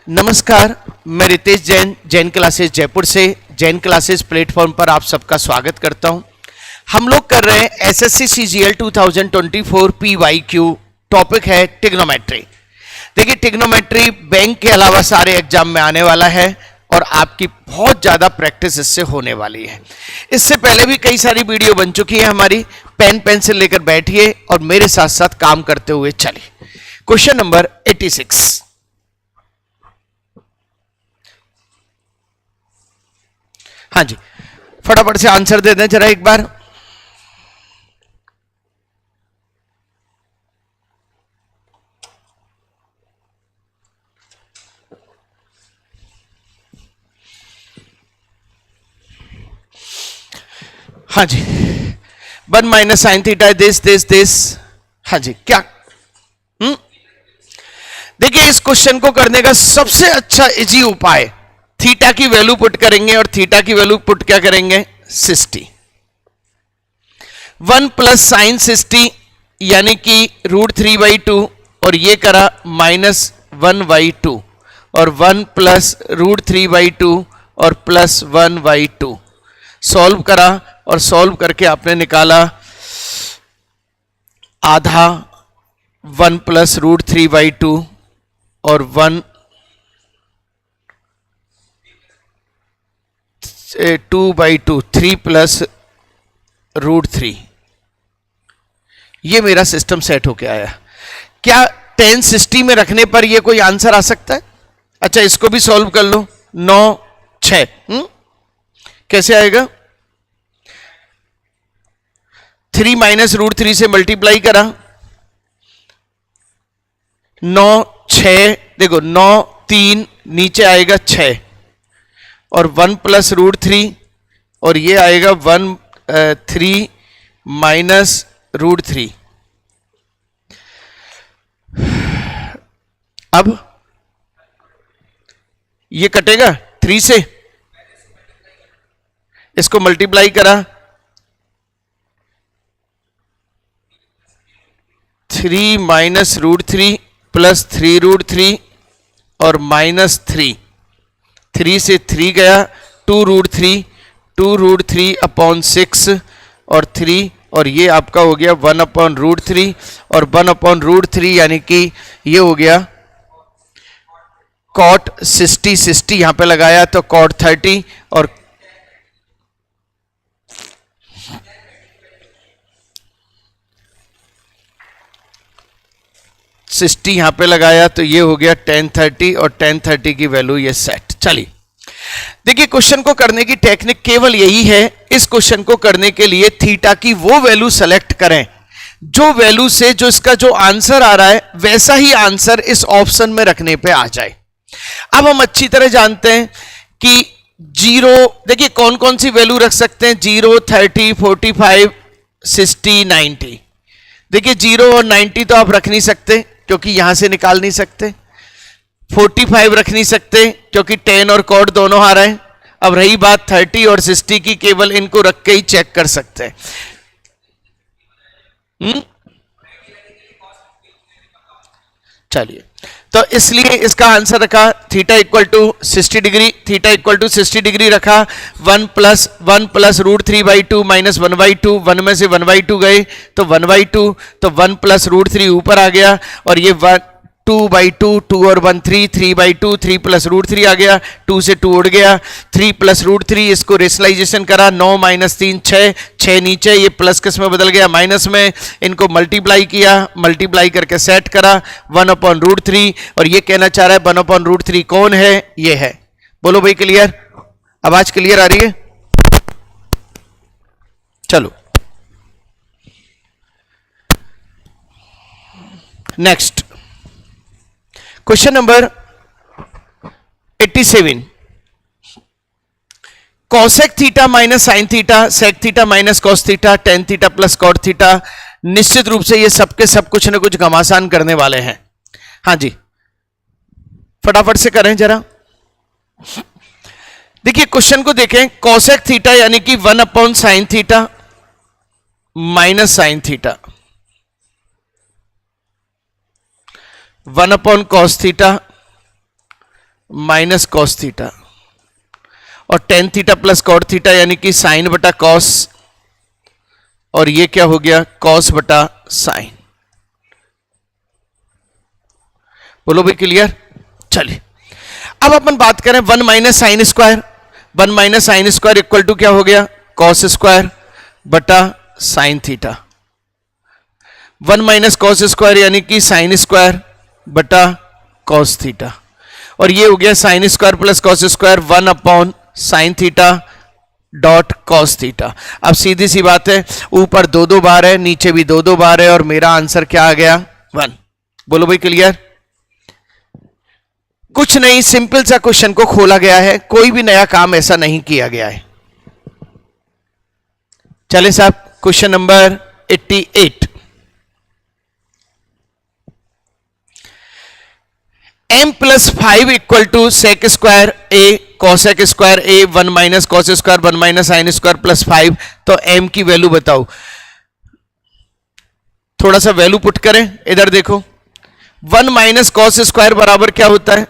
नमस्कार, मैं रितेश जैन, जैन क्लासेस जयपुर से जैन क्लासेस प्लेटफॉर्म पर आप सबका स्वागत करता हूं। हम लोग कर रहे हैं एसएससी सीजीएल 2024 पीवाईक्यू। टॉपिक है ट्रिग्नोमेट्री। देखिए, ट्रिग्नोमेट्री बैंक के अलावा सारे एग्जाम में आने वाला है और आपकी बहुत ज़्यादा प्रैक्टिस इससे होने वाली है। इससे पहले भी कई सारी वीडियो बन चुकी है हमारी। पेन पेंसिल लेकर बैठिए और मेरे साथ साथ काम करते हुए चलिए। Question number 86। हाँ जी, फटाफट से आंसर दे दें जरा एक बार। हाँ जी, 1 माइनस साइन थीटा दिस। हाँ जी, क्या? देखिए, इस क्वेश्चन को करने का सबसे अच्छा इजी उपाय, थीटा की वैल्यू पुट करेंगे और थीटा की वैल्यू पुट क्या करेंगे? 60। 1 प्लस साइन 60 यानी कि √3/2 और ये करा -1/2 और 1 प्लस √3/2 और +1/2 सॉल्व करा और सॉल्व करके आपने निकाला आधा 1 प्लस √3/2 और 2/2 3 प्लस √3। ये मेरा सिस्टम सेट होके आया। क्या 10 60 में रखने पर ये कोई आंसर आ सकता है? अच्छा, इसको भी सॉल्व कर लो। 9 6 कैसे आएगा? 3 माइनस √3 से मल्टीप्लाई करा, 9 6, देखो 9 3 नीचे आएगा 6 और 1 प्लस √3 और ये आएगा 3 माइनस √3। अब ये कटेगा 3 से, इसको मल्टीप्लाई करा, 3 माइनस √3 प्लस 3√3 और -3। 3 से 3 गया, 2√3 अपॉन 6 और 3 और ये आपका हो गया 1/√3 और 1/√3 यानी कि ये हो गया cot 60 यहां पे लगाया तो cot 30 और $60 यहां पे लगाया तो ये हो गया tan 30 और tan 30 की वैल्यू ये सेट। चलिए, देखिए, क्वेश्चन को करने की टेक्निक केवल यही है। इस क्वेश्चन को करने के लिए थीटा की वो वैल्यू सेलेक्ट करें जो वैल्यू से जो इसका जो आंसर आ रहा है वैसा ही आंसर इस ऑप्शन में रखने पे आ जाए। अब हम अच्छी तरह जानते हैं कि 0, देखिए कौन कौन सी वैल्यू रख सकते हैं? 0 30 45 60 90। देखिए, 0 और 90 तो आप रख नहीं सकते क्योंकि यहां से निकाल नहीं सकते। 45 रख नहीं सकते क्योंकि tan और cot दोनों आ रहे हैं। अब रही बात 30 और 60 की, केवल इनको रख के ही चेक कर सकते हैं। चलिए, तो इसलिए इसका आंसर रखा theta equal to 60 degree. Theta equal to 60 degree रखा। 1 प्लस √3/2 माइनस 1/2, 1 में से 1/2 गए तो 1/2, तो 1 प्लस √3 ऊपर आ गया और ये 2/2, 2 और 1 3, 3/2, 3 प्लस √3 आ गया, 2 से 2 उड़ गया, 3 प्लस √3, इसको रेशनलाइजेशन करा, 9 माइनस 3 6 नीचे, ये प्लस किस में बदल गया? माइनस में। इनको मल्टीप्लाई किया, मल्टीप्लाई करके सेट करा 1/√3 और ये कहना चाह रहा है 1/√3 कौन है? ये है। बोलो भाई, क्लियर? आवाज क्लियर आ रही है? चलो next question number 87। Cosec theta minus sine theta, sec theta minus cos theta, tan theta plus cot theta. निश्चित रूप से ये सबके सब कुछ ना कुछ घमासान करने वाले हैं। हाँ जी, फटाफट से करें जरा। देखिए, क्वेश्चन को देखें। कॉसेक थीटा यानी कि 1/sin theta minus sine theta, 1/cos theta minus cos theta, और tan theta plus cot theta यानी कि साइन बटा कॉस, और ये क्या हो गया कॉस बटा साइन। बोलो भाई क्लियर। चलिए अब अपन बात करें one minus sine square, one minus sine square equal to क्या हो गया कॉस स्क्वायर बटा sine theta, one minus cos square यानी कि साइन स्क्वायर बटा कॉस थीटा, और ये हो गया sine square plus cos square one upon sine theta dot cos theta. अब सीधी सी बात है, ऊपर दो दो बार है, नीचे भी दो दो बार है, और मेरा आंसर क्या आ गया वन। बोलो भाई क्लियर। कुछ नहीं, सिंपल सा क्वेश्चन को खोला गया है, कोई भी नया काम ऐसा नहीं किया गया है। चले साहब question number 88, m plus 5 equal to sec square A cosec square A one minus cos square one minus sine square plus 5, तो m की वैल्यू बताओ। थोड़ा सा वैल्यू पुट करें, इधर देखो, वन माइनस कॉस स्क्वायर बराबर क्या होता है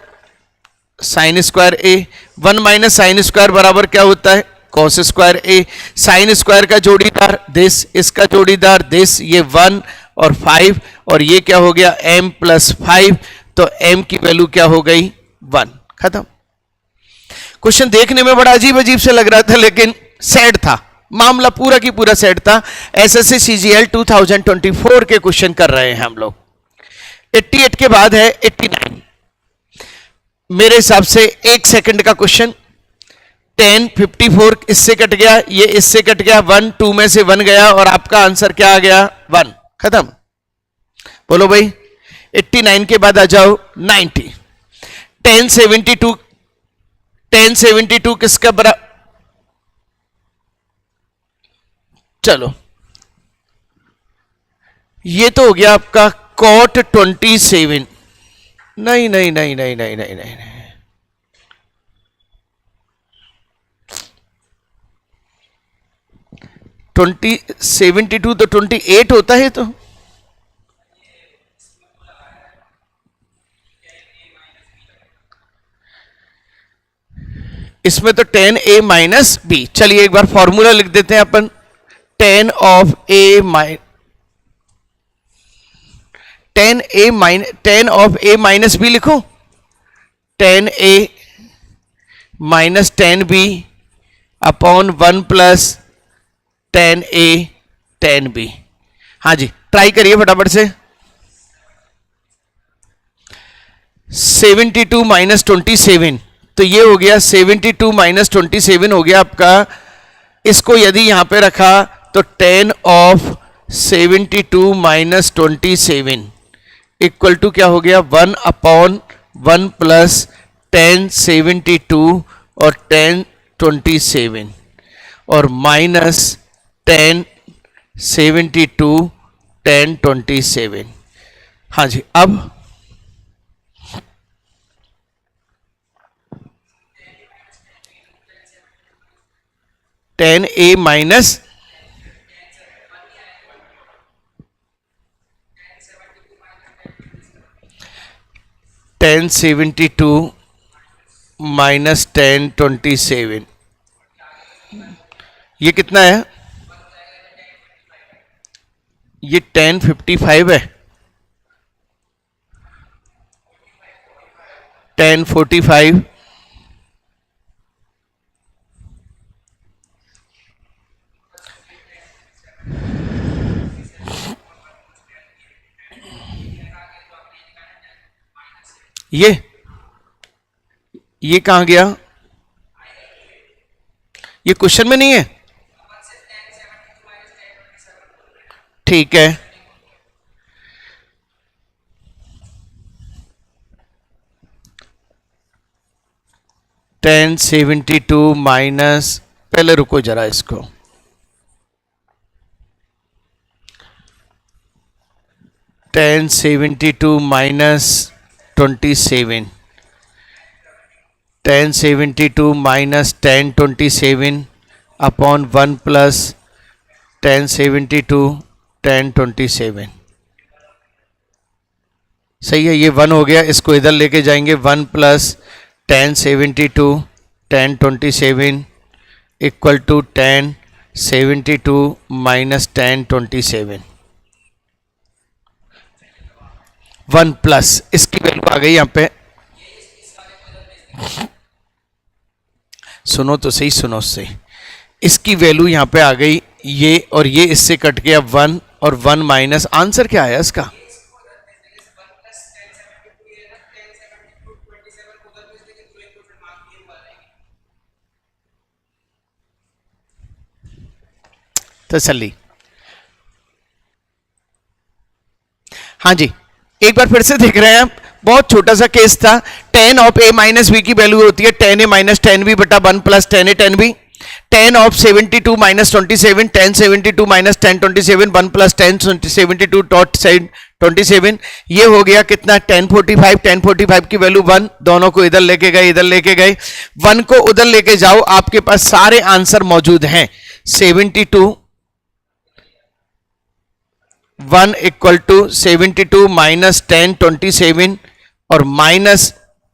sine square A, one minus sine square बराबर क्या होता है कॉस स्क्वायर ए, साइन स्क्वायर का जोड़ीदार दिस, इसका जोड़ीदार दिस, ये 1 और 5, और ये क्या हो गया m प्लस 5, तो m की वैल्यू क्या हो गई 1। खत्म। क्वेश्चन देखने में बड़ा अजीब अजीब से लग रहा था, लेकिन सेट था, मामला पूरा की पूरा सेट था। एसएससी सीजीएल 2024 के क्वेश्चन कर रहे हैं हम लोग। 88 के बाद है 89, मेरे हिसाब से एक सेकंड का क्वेश्चन। 10 54 इससे कट गया, ये इससे कट गया, 1 2 में से 1 गया, और आपका आंसर क्या आ गया 1। खत्म। बोलो भाई 89 के बाद आ जाओ 90। 1072 किसका बरा, चलो ये तो हो गया आपका कॉट 27, नहीं नहीं नहीं नहीं नहीं नहीं नहीं, नहीं। 72 तो 28 होता है, तो इसमें तो 10a माइनस बी। चलिए एक बार फॉर्मूला लिख देते हैं अपन, 10 ऑफ a माइनस बी लिखो, 10a minus 10b upon 1 plus 10a 10b। हाँ जी ट्राई करिए फटाफट से। 72 माइनस 27, तो ये हो गया 72 माइनस 27 हो गया आपका। इसको यदि यहां पे रखा तो 10 ऑफ 72 माइनस 27 इक्वल टू क्या हो गया 1 अपॉन 1 प्लस 10 72 और 10 27 और माइनस 10 72 10 27। हाँ जी अब 10a माइनस 1072 माइनस 1027, ये कितना है? ये 1055 है, 1045, ये कहां गया? ये क्वेश्चन में नहीं है, ठीक है। टेन 72 माइनस, पहले रुको जरा इसको, 1072 माइनस 27, 1072 माइनस 1027 अपॉन 1 प्लस 1072 1027। सही है, ये 1 हो गया, इसको इधर लेके जाएंगे 1 plus tan 72 tan 27 equal to tan 72 minus tan 27 1 plus इसकी वैल्यू आ गई यहां पे, सुनो तो सही, सुनो सही, इसकी वैल्यू यहां पे आ गई ये, और ये इससे कट गया 1 और 1 माइनस, आंसर क्या आया इसका? तसल्ली। हाँ जी, एक बार फिर से देख रहे हैं आप, बहुत छोटा सा केस था। tan of a minus B की वैल्यू होती है tan a minus tan b बटा 1 plus tan a tan b। tan of 72 minus 27 tan 72 minus tan 27 1 plus tan 72 dot 27, ये हो गया कितना? tan 45। tan 45 की वैल्यू 1, दोनों को इधर लेके गए, इधर लेके गए, 1 को उधर लेके जाओ, आपके पास सारे आंसर मौजूद हैं। 72 1 इक्वल टू 72 माइनस tan 27 और माइनस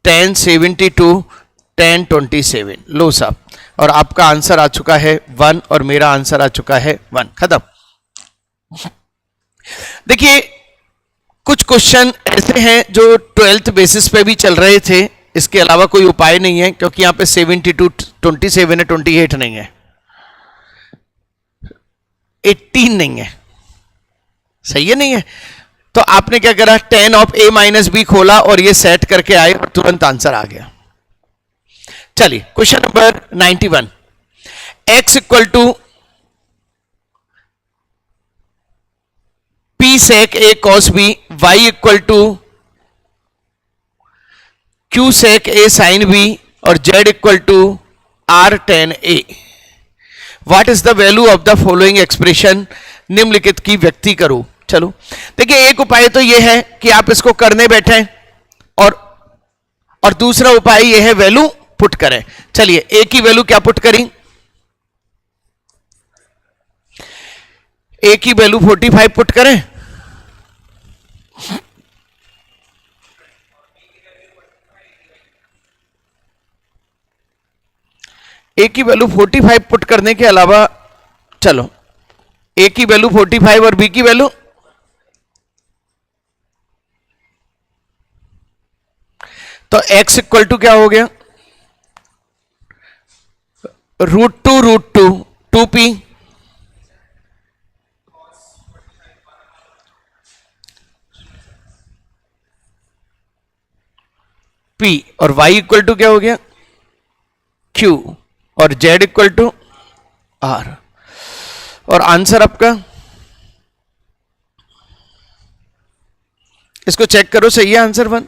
tan 72 tan 27, लो साहब, और आपका आंसर आ चुका है 1 और मेरा आंसर आ चुका है 1। खत्म। देखिए कुछ क्वेश्चन ऐसे हैं जो 12th बेसिस पे भी चल रहे थे, इसके अलावा कोई उपाय नहीं है, क्योंकि यहां पे 72 27 है, 28 नहीं है, 18 नहीं है, सही है नहीं है? तो आपने क्या करा? tan of a minus B खोला और ये सेट करके आए और तुरंत आंसर आ गया। चलिए question number 91, x equal to p sec a cos b, y equal to q sec a sin b और z equal to r tan a। What is the value of the following expression? निम्नलिखित की व्यक्ति करो। चलो देखिए, एक उपाय तो यह है कि आप इसको करने बैठे और दूसरा उपाय यह है वैल्यू पुट करें। चलिए a की वैल्यू क्या पुट करी? a की वैल्यू 45 पुट करें, a की वैल्यू 45 पुट करने के अलावा, चलो a की वैल्यू 45 और b की वैल्यू, तो x इक्वल टू क्या हो गया? √2 2p p और y इक्वल टू क्या हो गया? q और z इक्वल टू r। और आंसर आपका, इसको चेक करो, सही है आंसर 1?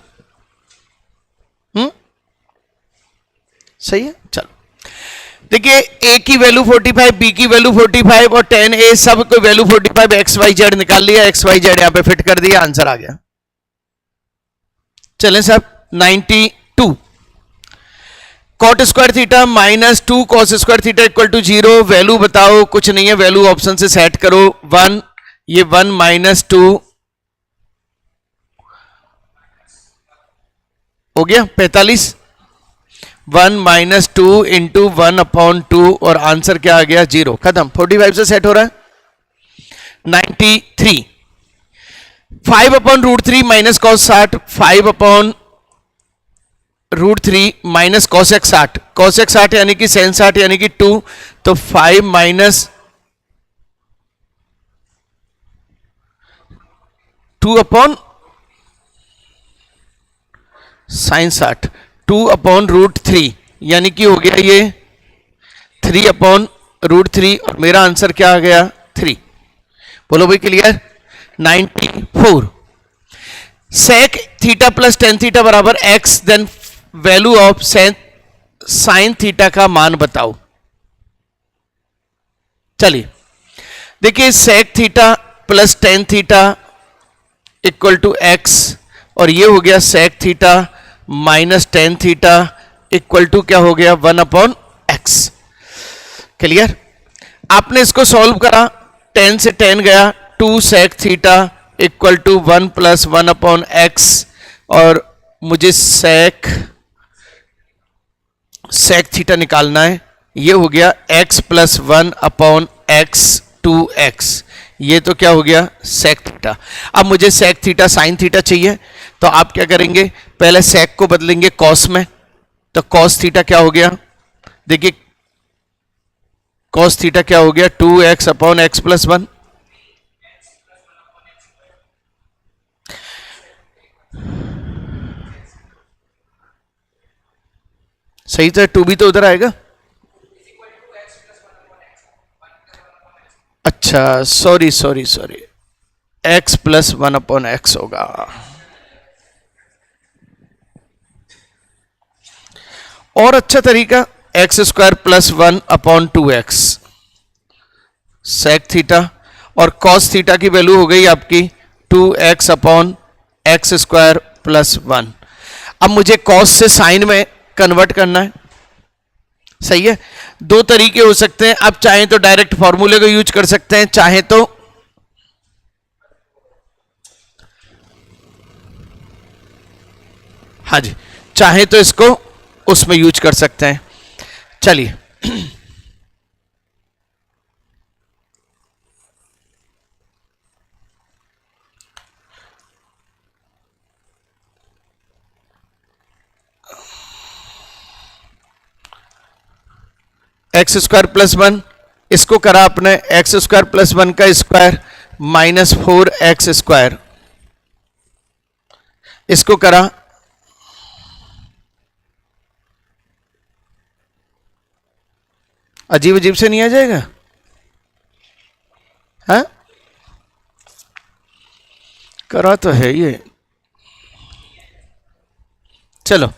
सही है। चलो देखिए, a की वैल्यू 45, b की वैल्यू 45 और tan a सब को वैल्यू 45, x y z निकाल लिया, x y z यहां पे फिट कर दिया, आंसर आ गया। चलें साहब 92, cot square theta minus 2 cos square theta equal to 0, value बताओ। कुछ नहीं है, वैल्यू ऑप्शन से सेट करो। 1, ये 1 माइनस 2 हो गया 45, 1 माइनस 2 इंटू 1 अपॉन 2 और आंसर क्या आ गया? 0। खत्म। 45 से सेट हो रहा है। 93, 5 upon √3 minus cos 60, 5 upon √3 minus cos x 60, cos x 60 यानी कि सेन 60 यानी कि 2, तो 5 माइनस 2 अपॉन साइन 60, 2 अपॉन √3 यानी कि हो गया ये 3 अपॉन √3 और मेरा आंसर क्या आ गया? 3। बोलो भाई clear? 94, sec theta plus tan theta बराबर x, then value of sine theta का मान बताओ। चलिए देखिए, sec theta plus tan theta equal to x और ये हो गया sec theta minus tan theta equal to क्या हो गया? 1 अपॉन एक्स। क्लियर? आपने इसको सॉल्व करा, 10 से 10 गया, 2 sec theta equal to 1 plus 1 upon x और मुझे सेक सेक थीटा निकालना है। ये हो गया x plus 1 upon x 2x, ये तो क्या हो गया सेक थीटा। अब मुझे सेक थीटा साइन थीटा चाहिए, तो आप क्या करेंगे, पहले सेक को बदलेंगे कॉस में, तो कॉस थीटा क्या हो गया, देखिए कॉस थीटा क्या हो गया 2x अपॉन x प्लस 1। सही तो है, 2 भी तो उधर आएगा। अच्छा sorry sorry sorry, x plus 1 upon x होगा। और अच्छा तरीका x square plus 1 upon 2x sec theta, और कॉस थीटा की वैल्यू हो गई आपकी 2x upon x square plus 1। अब मुझे कॉस से साइन में कन्वर्ट करना है, सही है। दो तरीके हो सकते हैं, आप चाहें तो डायरेक्ट फॉर्मूले को यूज कर सकते हैं, चाहे तो हाँ जी, चाहे तो इसको उसमें यूज कर सकते हैं। चलिए एक्स स्क्वायर प्लस 1, इसको करा आपने एक्स स्क्वायर प्लस 1 का स्क्वायर माइनस 4x स्क्वायर, इसको करा अजीब अजीब से नहीं आ जाएगा, हाँ करा तो है ये। चलो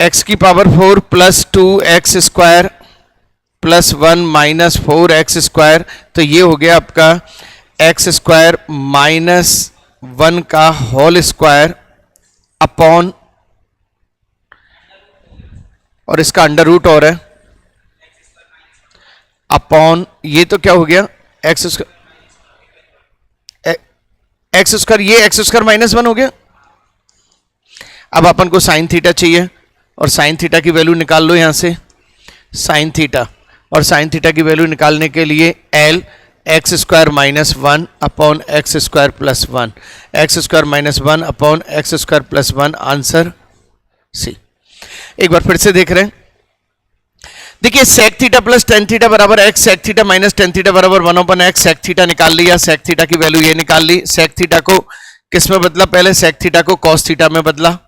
x की power 4 plus 2x square plus 1 minus 4x square, तो ये हो गया आपका x स्क्वायर माइनस 1 का होल स्क्वायर अपॉन, और इसका अंडर रूट और है अपॉन, ये तो क्या हो गया एक्स स्क्वायर, ये एक्स स्क्वायर माइनस 1 हो गया। अब अपन को साइन थीटा चाहिए, और साइन थीटा की वैल्यू निकाल लो यहां से, साइन थीटा, और साइन थीटा की वैल्यू निकालने के लिए L x square minus 1 upon x square plus 1, x square minus 1 upon x square plus 1, answer C. एक बार फिर से देख रहे हैं, देखिए sec theta plus tan theta बराबर x, sec theta minus tan theta बराबर 1 अपॉन एक्स, सेक थीटा निकाल लिया, सेक थीटा की वैल्यू ये निकाल ली, सेक थीटा को किस में बदला, पहले सेक थीटा को कॉस थीटा में बदला,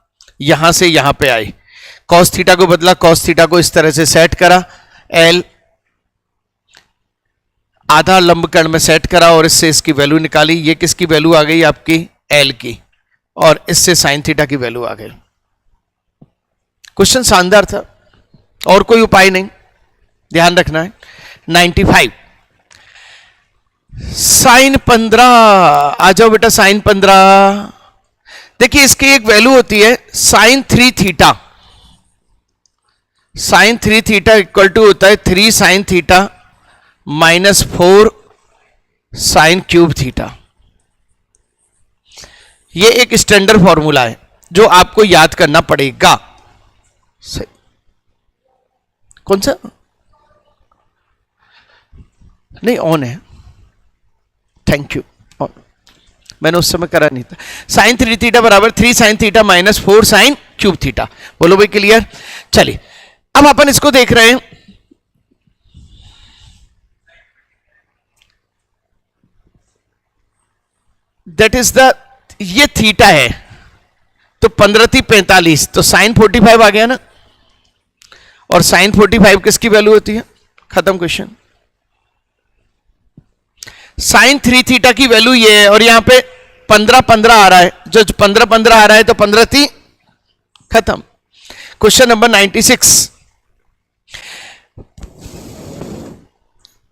यहां से यहां पे आई, कॉस थीटा को बदला, कॉस थीटा को इस तरह से सेट करा, एल आधा लंब कर्ण में सेट करा, और इससे इसकी वैल्यू निकाली, ये किसकी वैल्यू आ गई आपकी एल की, और इससे साइन थीटा की वैल्यू आ गई। क्वेश्चन शानदार था, और कोई उपाय नहीं, ध्यान रखना है। 95 साइन 15, आ जाओ बेटा साइन 15। देखिए इसकी एक वैल्यू होती है sine 3 theta, sine 3 theta equal to होता है 3 sine theta minus 4 sine cube theta. ये एक स्टैंडर्ड फॉर्मूला है जो आपको याद करना पड़ेगा। सही, कौन सा नहीं ऑन है, थैंक यू, ऑन, मैंने उस समय करा नहीं था। साइन 3 थीटा बराबर 3 sine theta minus 4 sine cube theta, बोलो भाई क्लियर। चलिए अब अपन इसको देख रहे हैं, दैट इज द, ये थीटा है तो 15 थी 45, तो साइन 45 आ गया ना, और साइन 45 किसकी वैल्यू होती है, खत्म क्वेश्चन। साइन 3 थीटा की वैल्यू ये है, और यहां पे 15 15 आ रहा है, जो 15 15 आ रहा है तो 15 थी, खत्म। क्वेश्चन नंबर 96,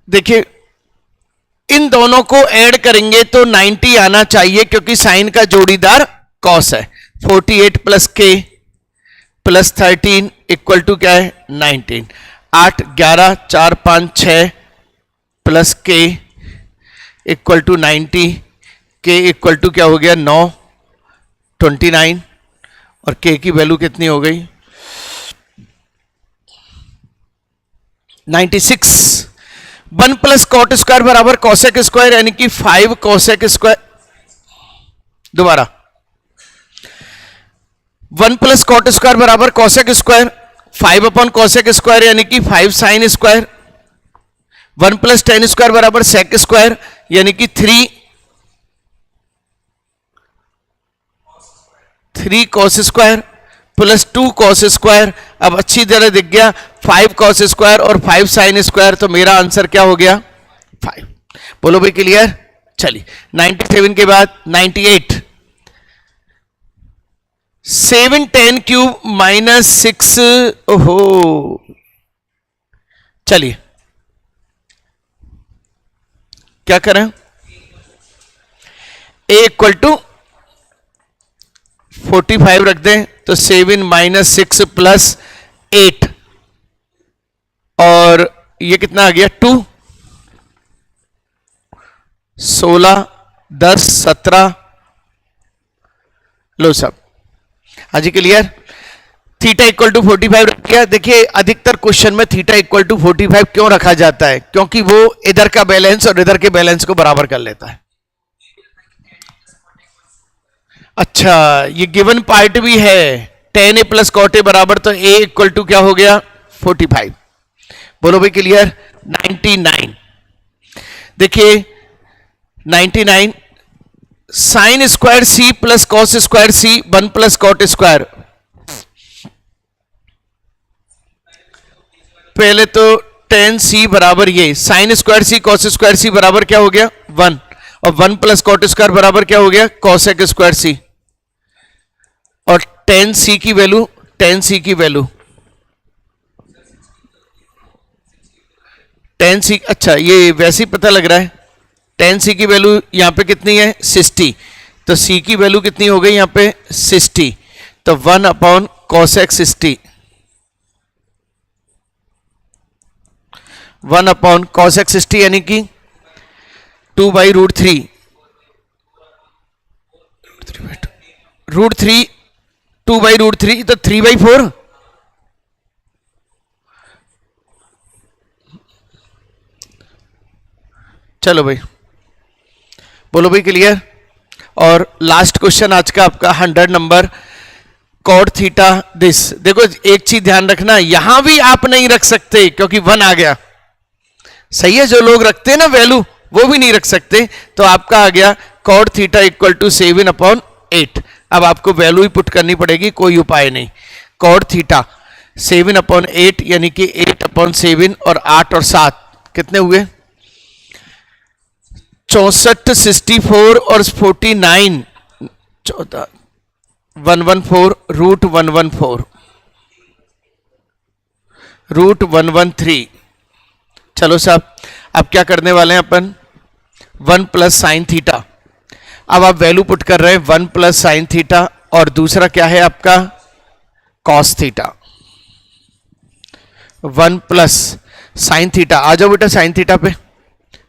देखिए इन दोनों को ऐड करेंगे तो 90 आना चाहिए, क्योंकि साइन का जोड़ीदार कॉस है। 48 प्लस के प्लस 13 इक्वल टू क्या है 19, 8 11 4 5 6 प्लस के इक्वल टू 90, के इक्वल टू क्या हो गया 9 29, और के की वैल्यू कितनी हो गई 96। 1 प्लस कॉट स्क्वायर बराबर कॉसेक स्क्वायर यानी कि 5 कॉसेक स्क्वायर। दोबारा 1 प्लस कॉट स्क्वायर बराबर cosec square, 5 upon cosec square यानी कि 5 sine square. 1 plus ten square बराबर सेक स्क्वायर यानी कि 3 cos square plus 2 cos square. अब अच्छी तरह दिख गया 5 कॉस स्क्वायर और 5 साइन स्क्वायर, तो मेरा आंसर क्या हो गया 5। बोलो भाई क्लियर। चलिए 97 के बाद 98। 7 10 क्यूब माइनस 6। ओहो, चलिए क्या करें, a इक्वल टू 45 रख दें तो 7 माइनस 6 प्लस 8 और ये कितना आ गया 2, 16 10 17। लो सब हाजी क्लियर। थीटा इक्वल टू 45 रख दिया। देखिए अधिकतर क्वेश्चन में थीटा इक्वल टू 45 क्यों रखा जाता है, क्योंकि वो इधर का बैलेंस और इधर के बैलेंस को बराबर कर लेता है। अच्छा ये गिवन पार्ट भी है, tan a plus cot A बराबर, तो a इक्वल टू क्या हो गया 45। बोलो भाई क्लियर। 99 देखिए 99 sine square C plus cos square C 1 plus cot square. पहले तो tan सी बराबर ये sine square C cos square C बराबर क्या हो गया 1 और 1 प्लस कॉट स्क्वायर बराबर क्या हो गया कॉसेक स्क्वायर सी। और tan सी की वैल्यू tan सी, अच्छा ये वैसे ही पता लग रहा है। tan सी की वैल्यू यहां पे कितनी है 60, तो c की वैल्यू कितनी हो गई यहां पे 60, तो 1 अपॉन कॉसेक 60, 1 अपॉन कॉसेक 60 यानी कि 2 by root 3, root 3 2 by root 3 तो 3 बाई 4। चलो भाई बोलो भाई क्लियर। और लास्ट क्वेश्चन आज का आपका 100 नंबर कॉट थीटा दिस। देखो एक चीज ध्यान रखना, यहां भी आप नहीं रख सकते क्योंकि 1 आ गया। सही है, जो लोग रखते हैं ना वैल्यू वो भी नहीं रख सकते, तो आपका आ गया cot theta equal to 7 upon 8। अब आपको वैल्यू ही पुट करनी पड़ेगी, कोई उपाय नहीं। कॉट थीटा 7 अपॉन 8 यानी कि 8 अपॉन 7 और 8 और 7 कितने हुए 64, 64 और 49 14 114 रूट 114 रूट 113। चलो साहब अब क्या करने वाले हैं अपन 1 प्लस साइन थीटा। अब आप वैल्यू पुट कर रहे हैं 1 प्लस साइन थीटा और दूसरा क्या है आपका cos theta. 1 plus sine theta, आ जाओ बेटा साइन थीटा पे।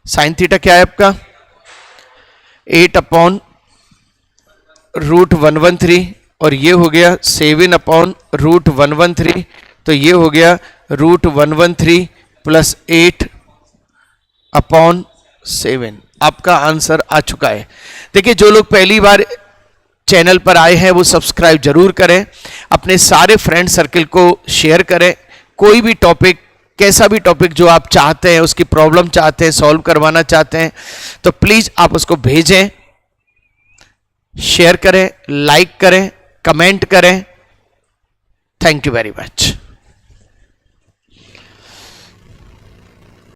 साइन थीटा क्या है आपका 8 अपॉन रूट 113 और ये हो गया 7 अपॉन रूट 113, तो ये हो गया रूट 113 प्लस 8 अपॉन 7। आपका आंसर आ चुका है। देखिए जो लोग पहली बार चैनल पर आए हैं वो सब्सक्राइब जरूर करें, अपने सारे फ्रेंड सर्कल को शेयर करें। कोई भी टॉपिक, कैसा भी टॉपिक जो आप चाहते हैं, उसकी प्रॉब्लम चाहते हैं, सॉल्व करवाना चाहते हैं, तो प्लीज आप उसको भेजें, शेयर करें, लाइक करें, कमेंट करें। Thank you very much.